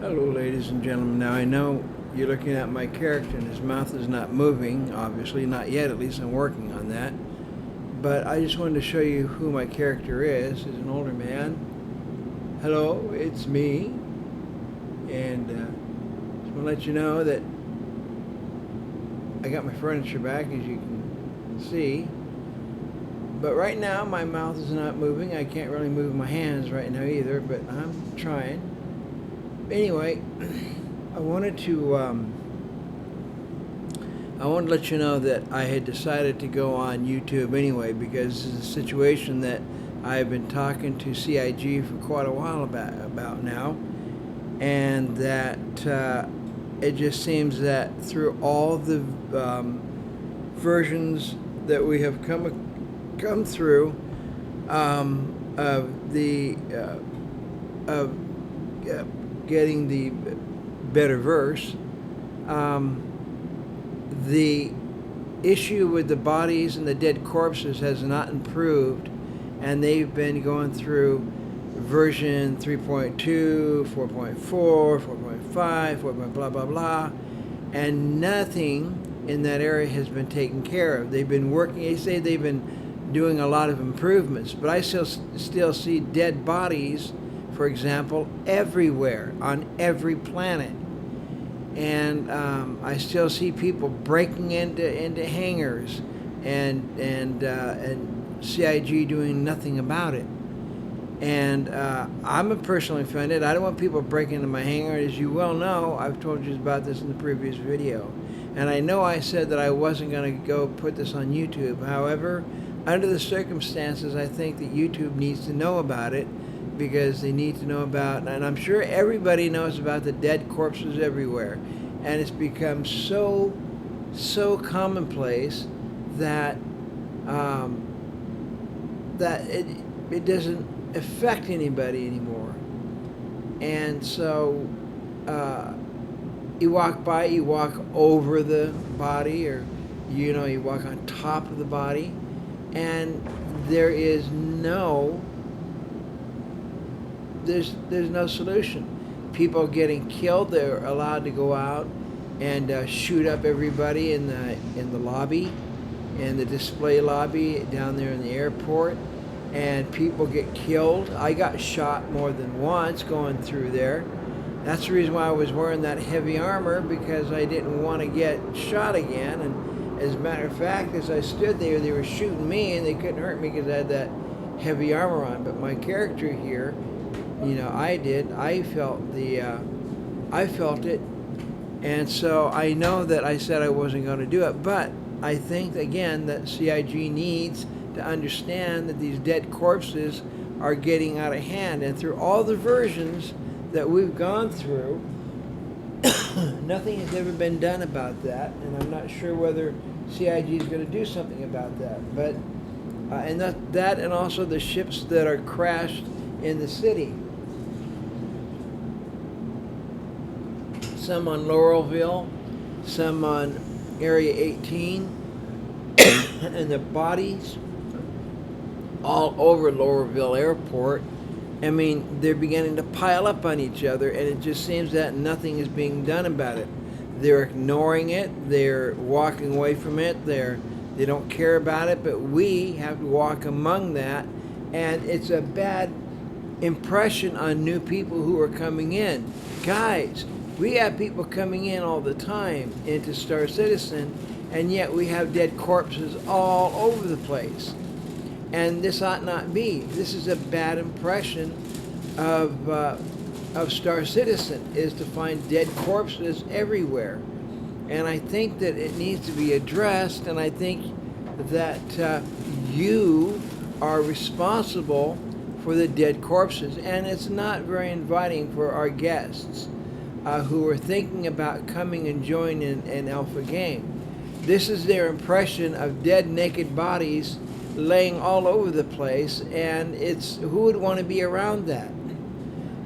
Hello, ladies and gentlemen. Now, I know you're looking at my character and his mouth is not moving, obviously, not yet, at least I'm working on that. But I just wanted to show you who my character is. He's an older man. Hello, it's me. And just want to let you know that I got my furniture back, as you can see. But right now, my mouth is not moving. I can't really move my hands right now either, but I'm trying. Anyway, I wanted to let you know that I had decided to go on YouTube anyway, because this is a situation that I've been talking to CIG for quite a while about now, and that it just seems that through all the versions that we have come through of getting the better verse, the issue with the bodies and the dead corpses has not improved, and they've been going through version 3.2, 4.4, 4.5, 4. Blah blah blah, and nothing in that area has been taken care of. They've been working. They say they've been doing a lot of improvements, but I still see dead bodies, for example, everywhere on every planet, and I still see people breaking into hangars, and CIG doing nothing about it. And I'm personally offended. I don't want people breaking into my hangar. As you well know, I've told you about this in the previous video, and I know I said that I wasn't going to go put this on YouTube. However, under the circumstances, I think that YouTube needs to know about it, because they need to know about, and I'm sure everybody knows about the dead corpses everywhere, and it's become so commonplace that it doesn't affect anybody anymore. And so you walk by, you walk over the body, or you walk on top of the body, and there's no solution. People getting killed. They're allowed to go out and shoot up everybody in the lobby, in the display lobby down there in the airport, and people get killed. I got shot more than once going through there. That's the reason why I was wearing that heavy armor, because I didn't want to get shot again. And as a matter of fact, as I stood there, they were shooting me, and they couldn't hurt me because I had that heavy armor on. But my character here, I felt it, and so I know that I said I wasn't going to do it, but I think, again, that CIG needs to understand that these dead corpses are getting out of hand, and through all the versions that we've gone through, nothing has ever been done about that, and I'm not sure whether CIG is going to do something about that, but and that and also the ships that are crashed in the city. Some on Laurelville, some on Area 18, and the bodies all over Laurelville Airport. I mean, they're beginning to pile up on each other, and it just seems that nothing is being done about it. They're ignoring it, they're walking away from it, they don't care about it, but we have to walk among that, and it's a bad impression on new people who are coming in. Guys, we have people coming in all the time into Star Citizen, and yet we have dead corpses all over the place. And this ought not be. This is a bad impression of Star Citizen, is to find dead corpses everywhere. And I think that it needs to be addressed, and I think that you are responsible for the dead corpses. And it's not very inviting for our guests who are thinking about coming and joining an alpha game. This is their impression of dead, naked bodies laying all over the place, and who would want to be around that?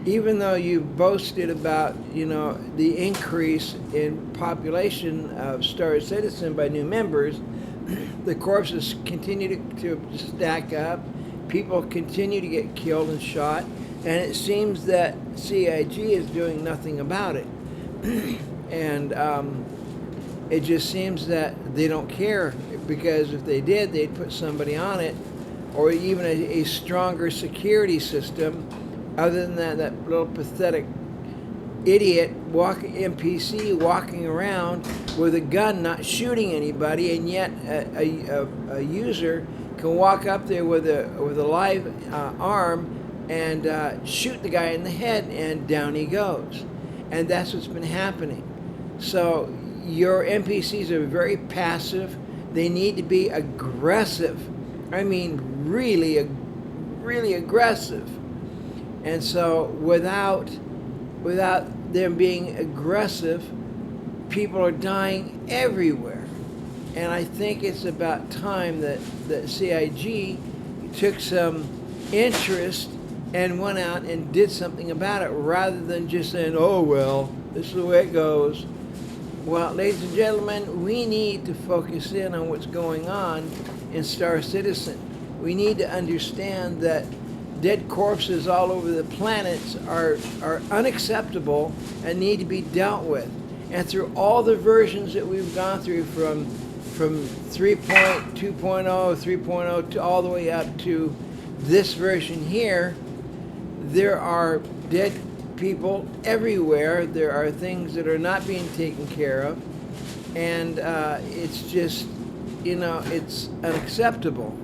Even though you boasted about, the increase in population of Star Citizen by new members, the corpses continue to stack up. People continue to get killed and shot. And it seems that CIG is doing nothing about it. And it just seems that they don't care, because if they did, they'd put somebody on it, or even a stronger security system, other than that little pathetic idiot NPC walking around with a gun, not shooting anybody, and yet a user can walk up there with a live arm and shoot the guy in the head, and down he goes. And that's what's been happening. So your NPCs are very passive. They need to be aggressive. I mean, really aggressive. And so without them being aggressive, people are dying everywhere. And I think it's about time that CIG took some interest and went out and did something about it, rather than just saying, oh, well, this is the way it goes. Well, ladies and gentlemen, we need to focus in on what's going on in Star Citizen. We need to understand that dead corpses all over the planets are unacceptable and need to be dealt with. And through all the versions that we've gone through, from 3.2.0, 3.0 to all the way up to this version here, there are dead people everywhere. There are things that are not being taken care of, and it's just, it's unacceptable.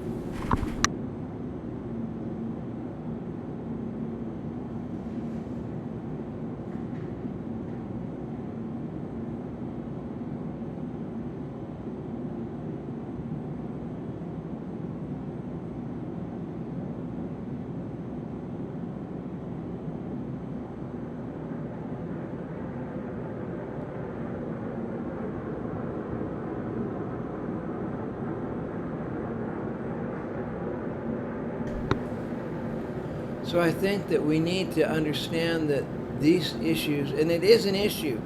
So I think that we need to understand that these issues, and it is an issue,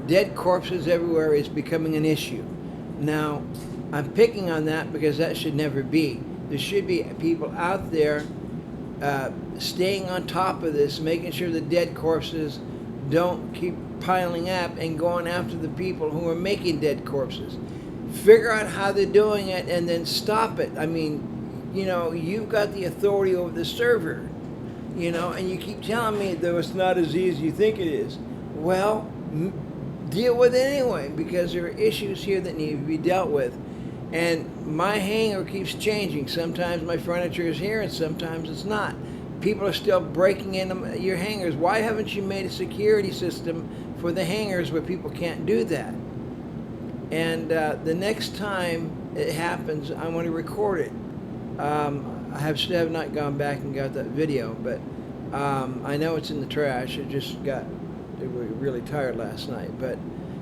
dead corpses everywhere is becoming an issue. Now, I'm picking on that because that should never be. There should be people out there staying on top of this, making sure the dead corpses don't keep piling up, and going after the people who are making dead corpses. Figure out how they're doing it and then stop it. I mean, you've got the authority over the server. And you keep telling me that it's not as easy as you think it is. Well, deal with it anyway, because there are issues here that need to be dealt with. And my hangar keeps changing. Sometimes my furniture is here and sometimes it's not. People are still breaking into your hangars. Why haven't you made a security system for the hangars where people can't do that? And the next time it happens, I want to record it. I still have not gone back and got that video, but I know it's in the trash. They were really tired last night. But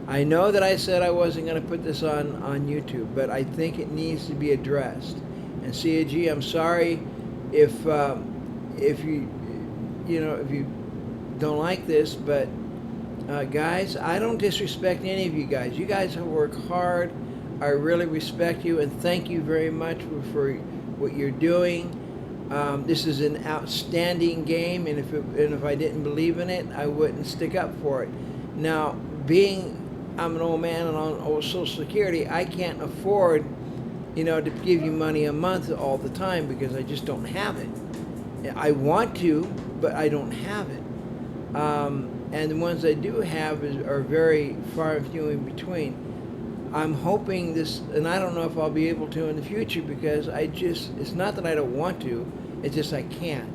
I know that I said I wasn't going to put this on YouTube, but I think it needs to be addressed. And CAG, I'm sorry if you don't like this, but guys, I don't disrespect any of you guys. You guys have worked hard. I really respect you, and thank you very much for what you're doing. This is an outstanding game, and if I didn't believe in it, I wouldn't stick up for it. Now, I'm an old man and on old Social Security, I can't afford, to give you money a month all the time, because I just don't have it. I want to, but I don't have it. And the ones I do have are very far and few in between. I'm hoping this, and I don't know if I'll be able to in the future, because it's not that I don't want to, it's just I can't.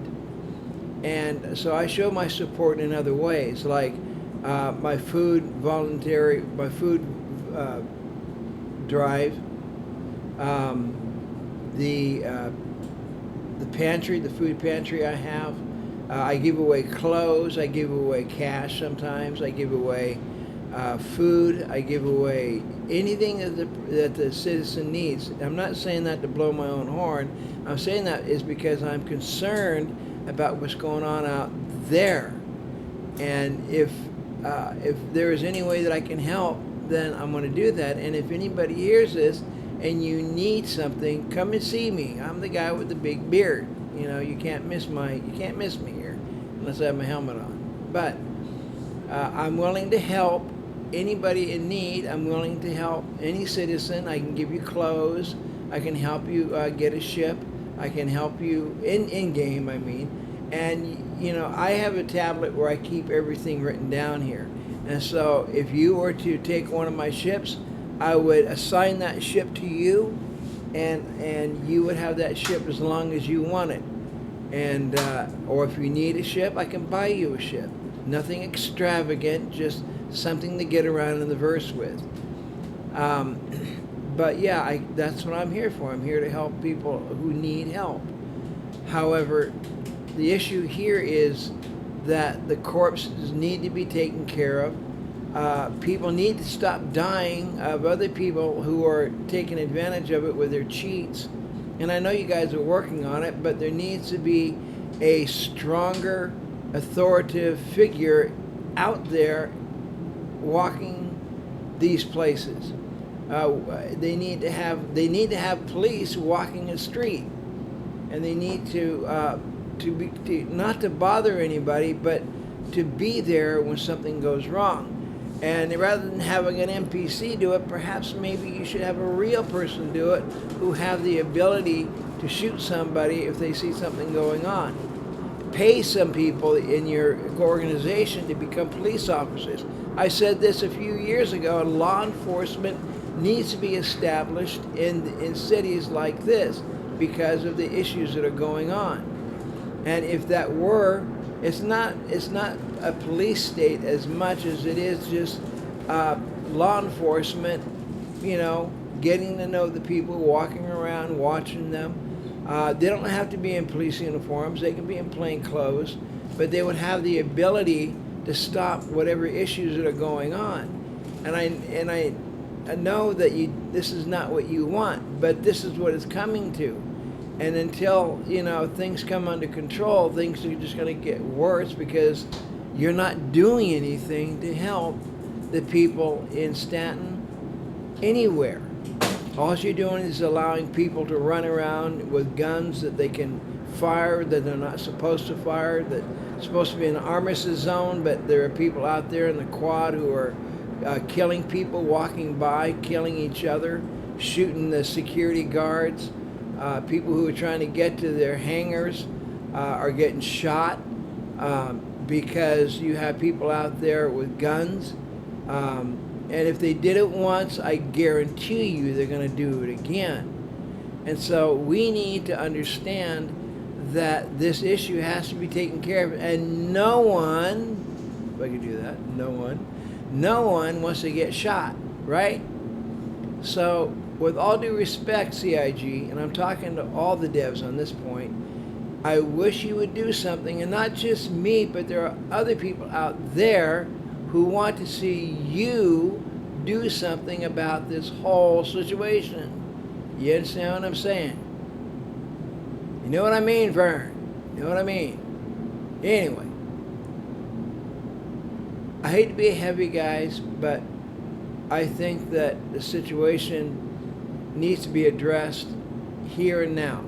And so I show my support in other ways, like my food drive, the pantry, the food pantry I have. I give away clothes, I give away cash sometimes, I give away food, I give away anything that the citizen needs. I'm not saying that to blow my own horn. I'm saying that is because I'm concerned about what's going on out there. And if there is any way that I can help, then I'm going to do that. And if anybody hears this and you need something, come and see me. I'm the guy with the big beard. You can't miss me here. unless I have my helmet on. But I'm willing to help anybody in need. I'm willing to help any citizen. I can give you clothes. I can help you get a ship. I can help you in game, I mean. And, you know, I have a tablet where I keep everything written down here. And so if you were to take one of my ships, I would assign that ship to you, and you would have that ship as long as you want it. And or if you need a ship, I can buy you a ship. Nothing extravagant, just something to get around in the verse with. But yeah, that's what I'm here for. I'm here to help people who need help. However, the issue here is that the corpses need to be taken care of. People need to stop dying of other people who are taking advantage of it with their cheats. And I know you guys are working on it, but there needs to be a stronger, authoritative figure out there walking these places. They need to have police walking the street, and they need to not to bother anybody, but to be there when something goes wrong. And rather than having an NPC do it, perhaps maybe you should have a real person do it who have the ability to shoot somebody if they see something going on. Pay some people in your organization to become police officers. I said this a few years ago. Law enforcement needs to be established in cities like this because of the issues that are going on. And if that were, it's not a police state as much as it is just law enforcement, you know, getting to know the people, walking around, watching them. They don't have to be in police uniforms. They can be in plain clothes, but they would have the ability to stop whatever issues that are going on. And I know that this is not what you want, but this is what it's coming to. And until, you know, things come under control, things are just going to get worse because you're not doing anything to help the people in Stanton anywhere. All you're doing is allowing people to run around with guns that they can fire that they're not supposed to fire, that's supposed to be an armistice zone, but there are people out there in the quad who are killing people, walking by, killing each other, shooting the security guards. People who are trying to get to their hangars are getting shot because you have people out there with guns. And if they did it once, I guarantee you they're going to do it again. And so we need to understand that this issue has to be taken care of. And no one, if I could do that, no one wants to get shot, right? So with all due respect, CIG, and I'm talking to all the devs on this point, I wish you would do something, and not just me, but there are other people out there who want to see you do something about this whole situation. You understand what I'm saying? You know what I mean, Vern? You know what I mean? Anyway, I hate to be heavy, guys, but I think that the situation needs to be addressed here and now.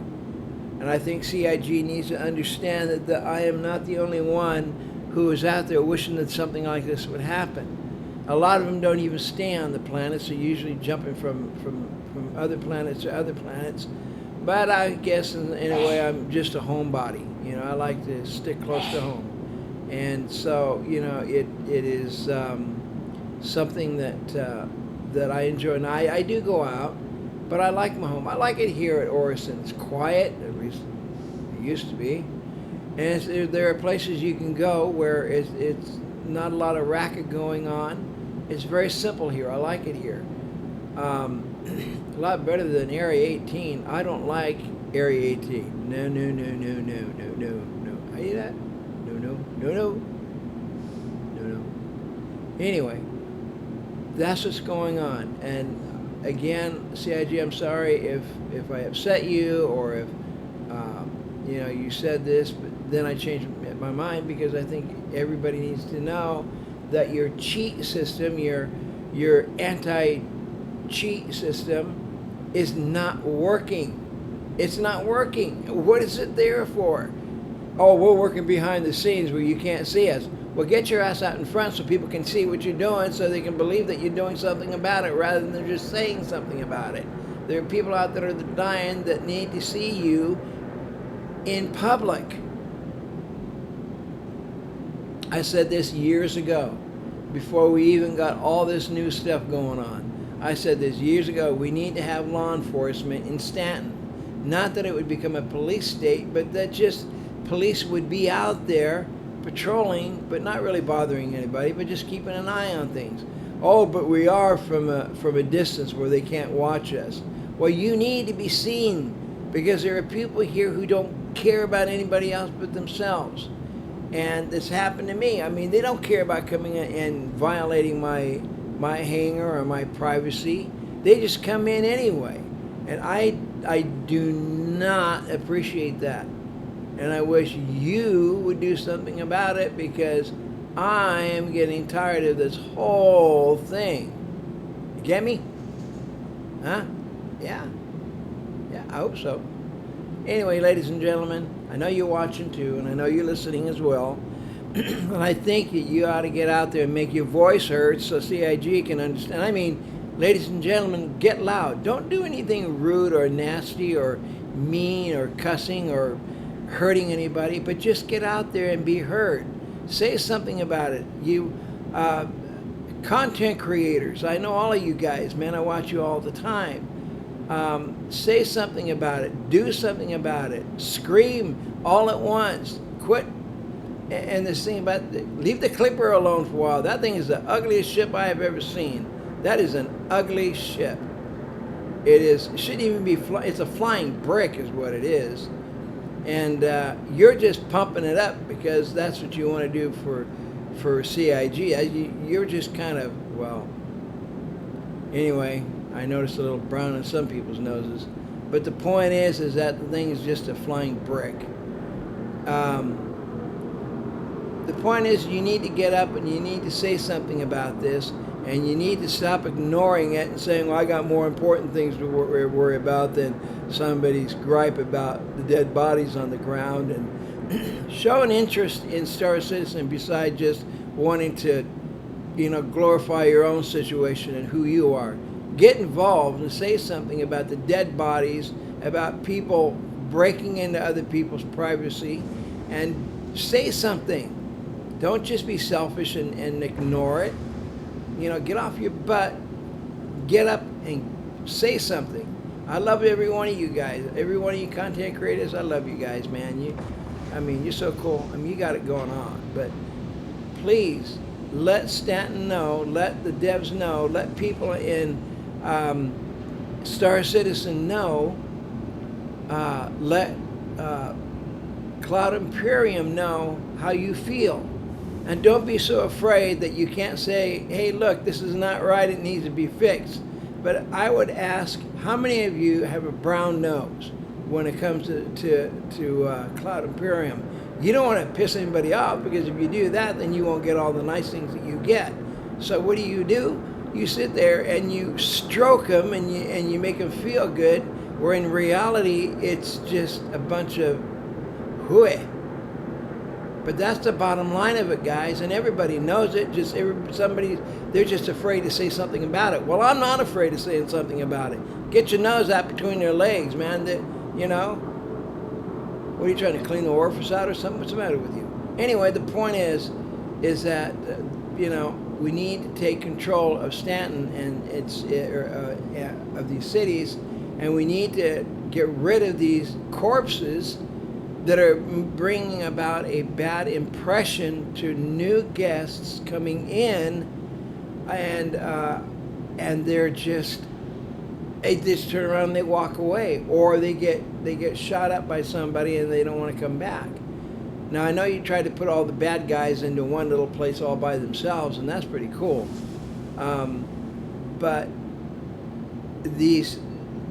And I think CIG needs to understand that I am not the only one who is out there wishing that something like this would happen. A lot of them don't even stay on the planets. They're usually jumping from other planets to other planets. But I guess in a way I'm just a homebody. You know, I like to stick close to home. And so, you know, it is something that I enjoy. And I do go out, but I like my home. I like it here at Orison. It's quiet, at least it used to be. And there are places you can go where it's not a lot of racket going on. It's very simple here. I like it here. A lot better than Area 18. I don't like Area 18. No. I hear that? No. Anyway, that's what's going on. And again, CIG, I'm sorry if I upset you or if you know, you said this, but then I changed my mind because I think everybody needs to know that your cheat system, your anti-cheat system is not working. It's not working. What is it there for? oh, we're working behind the scenes where you can't see us. Well, get your ass out in front so people can see what you're doing, so they can believe that you're doing something about it rather than just saying something about it. There are people out there that are dying that need to see you in public. I said this years ago, before we even got all this new stuff going on. I said this years ago, we need to have law enforcement in Stanton. Not that it would become a police state, but that just police would be out there patrolling, but not really bothering anybody, but just keeping an eye on things. Oh, but we are from a distance where they can't watch us. Well, you need to be seen, because there are people here who don't care about anybody else but themselves. And this happened to me. I mean, they don't care about coming in and violating my hangar or my privacy. They just come in anyway. And I do not appreciate that. And I wish you would do something about it, because I am getting tired of this whole thing. You get me? Huh? Yeah. Yeah, I hope so. Anyway, ladies and gentlemen, I know you're watching too, and I know you're listening as well. And I think that you ought to get out there and make your voice heard so CIG can understand. I mean, ladies and gentlemen, get loud. Don't do anything rude or nasty or mean or cussing or hurting anybody, but just get out there and be heard. Say something about it. You content creators, I know all of you guys, man, I watch you all the time. Say something about it. Do something about it. Scream all at once. Quit. And this thing about, leave the clipper alone for a while. That thing is the ugliest ship I have ever seen. That is an ugly ship. It shouldn't even be, it's a flying brick is what it is. And you're just pumping it up because that's what you want to do for CIG. You're just kind of, well, anyway, I noticed a little brown on some people's noses. But the point is that the thing is just a flying brick. The point is you need to get up and you need to say something about this, and you need to stop ignoring it and saying, well, I got more important things to worry about than somebody's gripe about the dead bodies on the ground. And show an interest in Star Citizen besides just wanting to, glorify your own situation and who you are. Get involved and say something about the dead bodies, about people breaking into other people's privacy, and say something. Don't just be selfish and ignore it. Get off your butt, get up and say something. I love every one of you guys, every one of you content creators. I love you guys, man. You're so cool. You got it going on. But please, let Stanton know, let the devs know, let people in Star Citizen know, let Cloud Imperium know how you feel. And don't be so afraid that you can't say, hey, look, this is not right, it needs to be fixed. But I would ask, how many of you have a brown nose when it comes to Cloud Imperium? You don't want to piss anybody off, because if you do that, then you won't get all the nice things that you get. So what do? You sit there and you stroke them and you make them feel good, where in reality, it's just a bunch of hooey. But that's the bottom line of it, guys, and everybody knows it. They're just afraid to say something about it. Well, I'm not afraid of saying something about it. Get your nose out between their legs, man. What are you trying to clean the orifice out or something? What's the matter with you? Anyway, the point is that we need to take control of Stanton and of these cities, and we need to get rid of these corpses that are bringing about a bad impression to new guests coming in, and they just turn around and they walk away, or they get shot up by somebody and they don't want to come back. Now, I know you try to put all the bad guys into one little place all by themselves, and that's pretty cool. But these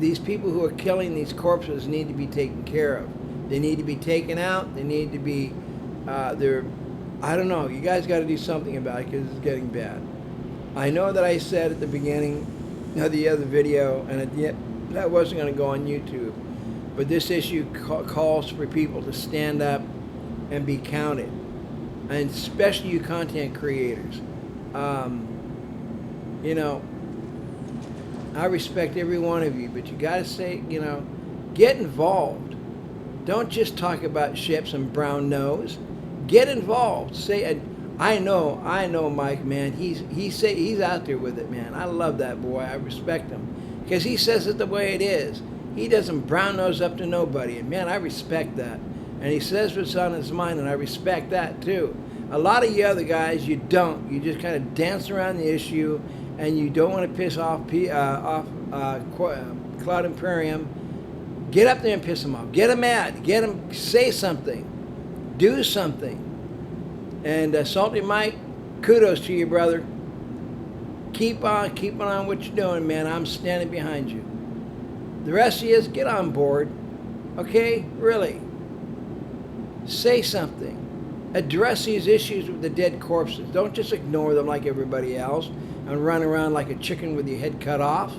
people who are killing these corpses need to be taken care of. They need to be taken out. They need to be, I don't know. You guys got to do something about it, because it's getting bad. I know that I said at the beginning of the other video, and that wasn't going to go on YouTube, but this issue calls for people to stand up and be counted, and especially you content creators. You know, I respect every one of you, but you got to say, you know, get involved. Don't just talk about ships and brown nose. Get involved. Say, and I know, Mike, man. He's out there with it, man. I love that boy. I respect him because he says it the way it is. He doesn't brown nose up to nobody, and man, I respect that. And he says what's on his mind, and I respect that too. A lot of you other guys, you don't. You just kind of dance around the issue, and you don't want to piss off Cloud Imperium. Get up there and piss them off. Get them mad. Get them, say something. Do something. And Salty Mike, kudos to you, brother. Keep on what you're doing, man. I'm standing behind you. The rest of you, get on board. Okay? Really. Say something. Address these issues with the dead corpses. Don't just ignore them like everybody else and run around like a chicken with your head cut off.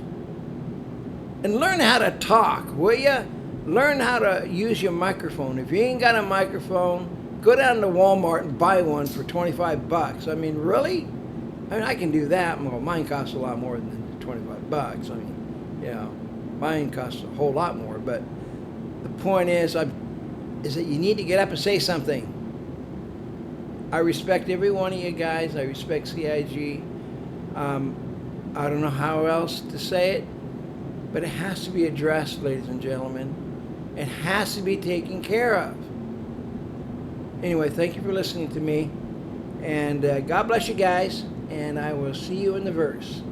And learn how to talk, will you? Learn how to use your microphone. If you ain't got a microphone, go down to Walmart and buy one for 25 bucks. I mean, really? I mean, I can do that. Well, mine costs a lot more than 25 bucks. I mean, you know, mine costs a whole lot more. But the point is that you need to get up and say something. I respect every one of you guys. I respect CIG. I don't know how else to say it. But it has to be addressed, ladies and gentlemen. It has to be taken care of. Anyway, thank you for listening to me. And God bless you guys. And I will see you in the verse.